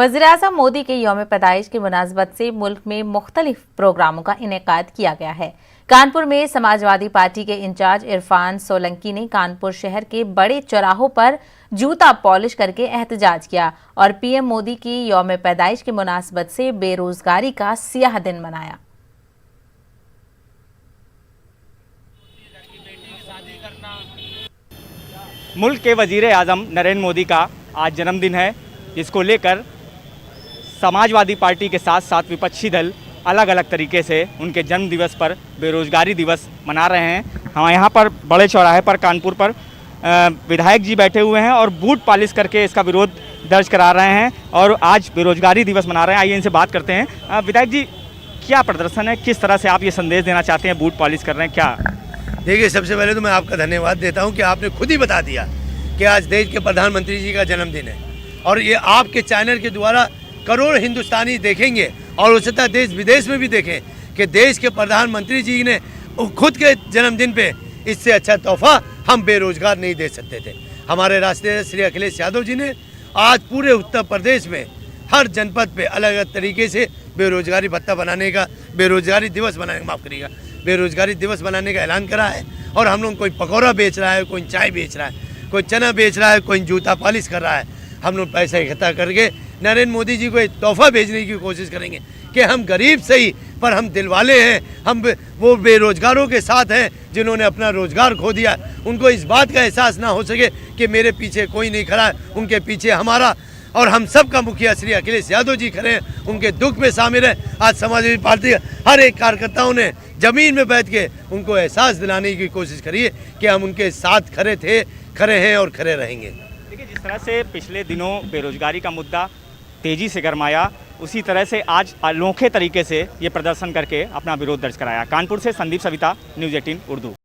वज़ीर-ए-आज़म मोदी के यौम पैदाइश की मुनासबत से मुल्क में मुख्तलिफ प्रोग्रामों का इनेकाद किया गया है। कानपुर में समाजवादी पार्टी के इंचार्ज इरफान सोलंकी ने कानपुर शहर के बड़े चौराहों पर जूता पॉलिश करके एहतजाज किया और पीएम मोदी की यौम पैदाइश की मुनासबत से बेरोजगारी का सियाह दिन मनाया। मुल्क के वज़ीर-ए-आज़म नरेंद्र मोदी का आज जन्मदिन है, जिसको लेकर समाजवादी पार्टी के साथ साथ विपक्षी दल अलग अलग तरीके से उनके जन्म दिवस पर बेरोजगारी दिवस मना रहे हैं। हम यहाँ पर बड़े चौराहे पर कानपुर पर विधायक जी बैठे हुए हैं और बूट पॉलिश करके इसका विरोध दर्ज करा रहे हैं और आज बेरोजगारी दिवस मना रहे हैं। आइए इनसे बात करते हैं। विधायक जी, क्या प्रदर्शन है, किस तरह से आप ये संदेश देना चाहते हैं, बूट पॉलिश कर रहे हैं, क्या? देखिए, सबसे पहले तो मैं आपका धन्यवाद देता हूं कि आपने खुद ही बता दिया कि आज देश के प्रधानमंत्री जी का जन्मदिन है और ये आपके चैनल के द्वारा करोड़ हिंदुस्तानी देखेंगे और उसी तरह देश विदेश में भी देखें कि देश के प्रधानमंत्री जी ने खुद के जन्मदिन पे इससे अच्छा तोहफा हम बेरोजगार नहीं दे सकते थे। हमारे राष्ट्रीय श्री अखिलेश यादव जी ने आज पूरे उत्तर प्रदेश में हर जनपद पे अलग अलग तरीके से बेरोजगारी भत्ता बनाने का, बेरोजगारी दिवस बनाने, माफ़ करिएगा, बेरोजगारी दिवस बनाने का ऐलान करा है। और हम लोग, कोई पकौड़ा बेच रहा है, कोई चाय बेच रहा है, कोई चना बेच रहा है, कोई जूता पॉलिश कर रहा है, हम लोग पैसा इकट्ठा करके नरेंद्र मोदी जी को एक तोहफा भेजने की कोशिश करेंगे कि हम गरीब सही पर हम दिलवाले हैं, हम वो बेरोजगारों के साथ हैं जिन्होंने अपना रोजगार खो दिया। उनको इस बात का एहसास ना हो सके कि मेरे पीछे कोई नहीं खड़ा है, उनके पीछे हमारा और हम सब का मुखिया श्री अखिलेश यादव जी खड़े हैं, उनके दुख में शामिल हैं। आज समाजवादी पार्टी हर एक कार्यकर्ताओं ने जमीन में बैठ के उनको एहसास दिलाने की कोशिश करी है कि हम उनके साथ खड़े थे, खड़े हैं और खड़े रहेंगे। देखिए, जिस तरह से पिछले दिनों बेरोजगारी का मुद्दा तेज़ी से गरमाया, उसी तरह से आज अनोखे तरीके से ये प्रदर्शन करके अपना विरोध दर्ज कराया। कानपुर से संदीप सविता, न्यूज़ 18 उर्दू।